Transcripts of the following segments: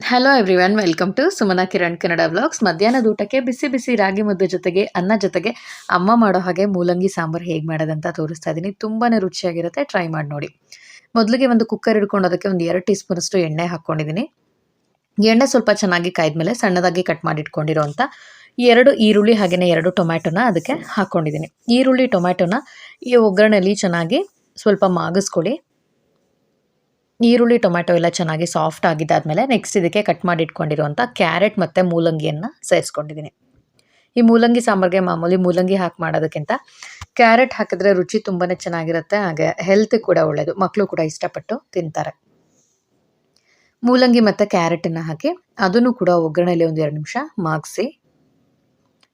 Hello everyone, welcome to Sumana Kiran Kannada vlogs. ಮಧ್ಯಾಹ್ನದ ಊಟಕ್ಕೆ ಬಿಸಿ ಬಿಸಿ ರಾಗಿ ಮುದ್ದೆ ಜೊತೆಗೆ ಅನ್ನ ಜೊತೆಗೆ ಅಮ್ಮ ಮಾಡೋ ಹಾಗೆ ಮೂಲಂಗಿ ಸಾಂಬಾರು ಹೇಗೆ ಮಾಡೋದಂತ ತೋರಿಸ್ತಾ ಇದ್ದೀನಿ. ತುಂಬಾ ರುಚಿಯಾಗಿರುತ್ತೆ, ಟ್ರೈ ಮಾಡಿ ನೋಡಿ. ಮೊದಲಿಗೆ ಒಂದು ಕುಕ್ಕರ್ ಹಿಡ್ಕೊಂಡು ಅದಕ್ಕೆ ಒಂದು 2 ಟೀ ಸ್ಪೂನಷ್ಟು ಎಣ್ಣೆ ಹಾಕ್ಕೊಂಡಿದ್ದೀನಿ. ಎಣ್ಣೆ ಸ್ವಲ್ಪ ಚೆನ್ನಾಗಿ ಕಾಯ್ದ್ಮೇಲೆ ಸಣ್ಣದಾಗಿ ಕಟ್ ಮಾಡಿ ಇಟ್ಕೊಂಡಿರೋಂಥ 2 ಈರುಳ್ಳಿ ಹಾಗೆಯೇ 2 ಟೊಮ್ಯಾಟೊನ ಅದಕ್ಕೆ ಹಾಕ್ಕೊಂಡಿದ್ದೀನಿ. ಈರುಳ್ಳಿ ಟೊಮ್ಯಾಟೊನ ಈ ಒಗ್ಗರಣೆಯಲ್ಲಿ ಚೆನ್ನಾಗಿ ಸ್ವಲ್ಪ ಮಾಗಿಸ್ಕೊಳ್ಳಿ. ಈರುಳ್ಳಿ ಟೊಮ್ಯಾಟೊ ಎಲ್ಲ ಚೆನ್ನಾಗಿ ಸಾಫ್ಟ್ ಆಗಿದ್ದಾದಮೇಲೆ ನೆಕ್ಸ್ಟ್ ಇದಕ್ಕೆ ಕಟ್ ಮಾಡಿ ಇಟ್ಕೊಂಡಿರುವಂಥ ಕ್ಯಾರೆಟ್ ಮತ್ತು ಮೂಲಂಗಿಯನ್ನು ಸೇರಿಸ್ಕೊಂಡಿದ್ದೀನಿ. ಈ ಮೂಲಂಗಿ ಸಾಂಬಾರಿಗೆ ಮಾಮೂಲಿ ಮೂಲಂಗಿ ಹಾಕಿ ಮಾಡೋದಕ್ಕಿಂತ ಕ್ಯಾರೆಟ್ ಹಾಕಿದ್ರೆ ರುಚಿ ತುಂಬಾ ಚೆನ್ನಾಗಿರುತ್ತೆ, ಹಾಗೆ ಹೆಲ್ತ್ ಕೂಡ ಒಳ್ಳೆಯದು, ಮಕ್ಕಳು ಕೂಡ ಇಷ್ಟಪಟ್ಟು ತಿಂತಾರೆ. ಮೂಲಂಗಿ ಮತ್ತು ಕ್ಯಾರೆಟನ್ನು ಹಾಕಿ ಅದನ್ನು ಕೂಡ ಒಗ್ಗರಣೆಯಲ್ಲಿ ಒಂದು 2 ನಿಮಿಷ ಮಾಗಿಸಿ.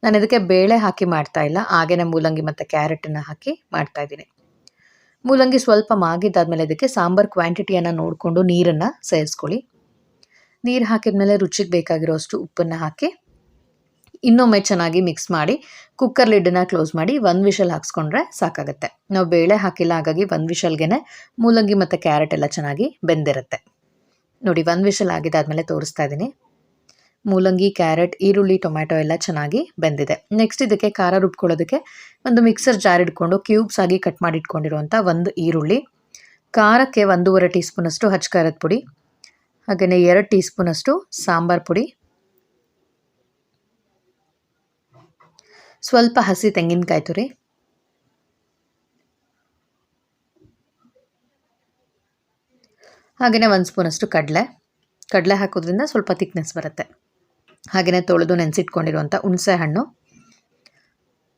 ನಾನು ಇದಕ್ಕೆ ಬೇಳೆ ಹಾಕಿ ಮಾಡ್ತಾ ಇಲ್ಲ, ಹಾಗೆಯೇ ಮೂಲಂಗಿ ಮತ್ತು ಕ್ಯಾರೆಟನ್ನು ಹಾಕಿ ಮಾಡ್ತಾಯಿದ್ದೀನಿ. ಮೂಲಂಗಿ ಸ್ವಲ್ಪ ಮಾಗಿದ್ದಾದಮೇಲೆ ಇದಕ್ಕೆ ಸಾಂಬಾರು ಕ್ವಾಂಟಿಟಿಯನ್ನು ನೋಡಿಕೊಂಡು ನೀರನ್ನು ಸೇರಿಸ್ಕೊಳ್ಳಿ. ನೀರು ಹಾಕಿದ್ಮೇಲೆ ರುಚಿಗೆ ಬೇಕಾಗಿರೋಷ್ಟು ಉಪ್ಪನ್ನು ಹಾಕಿ ಇನ್ನೊಮ್ಮೆ ಚೆನ್ನಾಗಿ ಮಿಕ್ಸ್ ಮಾಡಿ ಕುಕ್ಕರ್ ಲಿಡ್ಡನ್ನು ಕ್ಲೋಸ್ ಮಾಡಿ 1 ವಿಷಲ್ ಹಾಕ್ಸ್ಕೊಂಡ್ರೆ ಸಾಕಾಗುತ್ತೆ. ನಾವು ಬೇಳೆ ಹಾಕಿಲ್ಲ, ಹಾಗಾಗಿ 1 ವಿಷಲ್ಗೆ ಮೂಲಂಗಿ ಮತ್ತು ಕ್ಯಾರೆಟ್ ಎಲ್ಲ ಚೆನ್ನಾಗಿ ಬೆಂದಿರುತ್ತೆ. ನೋಡಿ, 1 ವಿಷಲ್ ಆಗಿದ್ದಾದಮೇಲೆ ತೋರಿಸ್ತಾ ಇದ್ದೀನಿ. ಮೂಲಂಗಿ, ಕ್ಯಾರೆಟ್, ಈರುಳ್ಳಿ, ಟೊಮ್ಯಾಟೊ ಎಲ್ಲ ಚೆನ್ನಾಗಿ ಬೆಂದಿದೆ. ನೆಕ್ಸ್ಟ್ ಇದಕ್ಕೆ ಖಾರ ರುಬ್ಕೊಳ್ಳೋದಕ್ಕೆ ಒಂದು ಮಿಕ್ಸರ್ ಜಾರ್ ಇಟ್ಕೊಂಡು ಕ್ಯೂಬ್ಸ್ ಆಗಿ ಕಟ್ ಮಾಡಿ ಇಟ್ಕೊಂಡಿರುವಂಥ 1 ಈರುಳ್ಳಿ, ಖಾರಕ್ಕೆ 1.5 ಟೀ ಸ್ಪೂನಷ್ಟು ಖಾರದ ಪುಡಿ, ಹಾಗೆಯೇ 2 ಟೀ ಸ್ಪೂನಷ್ಟು ಸಾಂಬಾರು ಪುಡಿ, ಸ್ವಲ್ಪ ಹಸಿ ತೆಂಗಿನಕಾಯಿ ತುರಿ, ಹಾಗೆಯೇ 1 ಸ್ಪೂನಷ್ಟು ಕಡಲೆ ಹಾಕೋದ್ರಿಂದ ಸ್ವಲ್ಪ ಥಿಕ್ನೆಸ್ ಬರುತ್ತೆ. ಹಾಗೆಯೇ ತೊಳೆದು ನೆನೆಸಿಟ್ಕೊಂಡಿರುವಂಥ ಹುಣಸೆ ಹಣ್ಣು,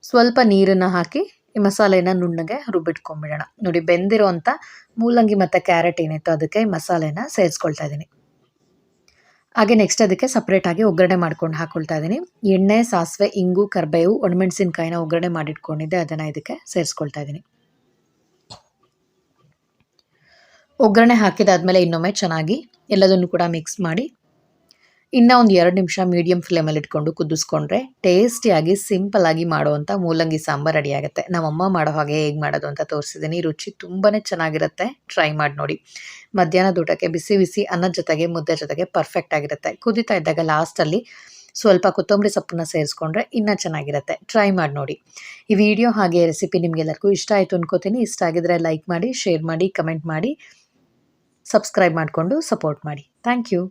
ಸ್ವಲ್ಪ ನೀರನ್ನು ಹಾಕಿ ಈ ಮಸಾಲೆಯನ್ನು ನುಣ್ಣಗೆ ರುಬ್ಬಿಟ್ಕೊಂಡ್ಬಿಡೋಣ. ನೋಡಿ, ಬೆಂದಿರೋವಂಥ ಮೂಲಂಗಿ ಮತ್ತು ಕ್ಯಾರೆಟ್ ಏನಿತ್ತು ಅದಕ್ಕೆ ಈ ಮಸಾಲೆನ ಸೇರಿಸ್ಕೊಳ್ತಾ ಇದ್ದೀನಿ. ಹಾಗೆ ನೆಕ್ಸ್ಟ್ ಅದಕ್ಕೆ ಸಪ್ರೇಟಾಗಿ ಒಗ್ಗರಣೆ ಮಾಡ್ಕೊಂಡು ಹಾಕ್ಕೊಳ್ತಾ ಇದ್ದೀನಿ. ಎಣ್ಣೆ, ಸಾಸಿವೆ, ಇಂಗು, ಕರಿಬೇವು, ಒಣಮೆಣಸಿನ್ಕಾಯಿನ ಒಗ್ಗರಣೆ ಮಾಡಿಟ್ಕೊಂಡಿದ್ದೆ, ಅದನ್ನು ಇದಕ್ಕೆ ಸೇರಿಸ್ಕೊಳ್ತಾ ಇದ್ದೀನಿ. ಒಗ್ಗರಣೆ ಹಾಕಿದಾದ್ಮೇಲೆ ಇನ್ನೊಮ್ಮೆ ಚೆನ್ನಾಗಿ ಎಲ್ಲದನ್ನು ಕೂಡ ಮಿಕ್ಸ್ ಮಾಡಿ ಇನ್ನೂ ಒಂದು 2 ನಿಮಿಷ ಮೀಡಿಯಮ್ ಫ್ಲೇಮಲ್ಲಿ ಇಟ್ಕೊಂಡು ಕುದಿಸ್ಕೊಂಡ್ರೆ ಟೇಸ್ಟಿಯಾಗಿ ಸಿಂಪಲ್ಲಾಗಿ ಮಾಡುವಂಥ ಮೂಲಂಗಿ ಸಾಂಬಾರು ರೆಡಿ ಆಗುತ್ತೆ. ನಮ್ಮಮ್ಮ ಮಾಡೋ ಹಾಗೆ ಹೇಗೆ ಮಾಡೋದು ಅಂತ ತೋರಿಸಿದ್ದೀನಿ. ರುಚಿ ತುಂಬಾ ಚೆನ್ನಾಗಿರುತ್ತೆ, ಟ್ರೈ ಮಾಡಿ ನೋಡಿ. ಮಧ್ಯಾಹ್ನದ ಊಟಕ್ಕೆ ಬಿಸಿ ಬಿಸಿ ಅನ್ನದ ಜೊತೆಗೆ ಮುದ್ದೆ ಜೊತೆಗೆ ಪರ್ಫೆಕ್ಟ್ ಆಗಿರುತ್ತೆ. ಕುದೀತಾ ಇದ್ದಾಗ ಲಾಸ್ಟಲ್ಲಿ ಸ್ವಲ್ಪ ಕೊತ್ತಂಬರಿ ಸೊಪ್ಪನ್ನ ಸೇರಿಸ್ಕೊಂಡ್ರೆ ಇನ್ನೂ ಚೆನ್ನಾಗಿರುತ್ತೆ. ಟ್ರೈ ಮಾಡಿ ನೋಡಿ. ಈ ವಿಡಿಯೋ ಹಾಗೆ ರೆಸಿಪಿ ನಿಮಗೆಲ್ಲರಿಗೂ ಇಷ್ಟ ಆಯಿತು ಅನ್ಕೋತೀನಿ. ಇಷ್ಟ ಆಗಿದ್ರೆ ಲೈಕ್ ಮಾಡಿ, ಶೇರ್ ಮಾಡಿ, ಕಮೆಂಟ್ ಮಾಡಿ, ಸಬ್ಸ್ಕ್ರೈಬ್ ಮಾಡಿಕೊಂಡು ಸಪೋರ್ಟ್ ಮಾಡಿ. Thank you.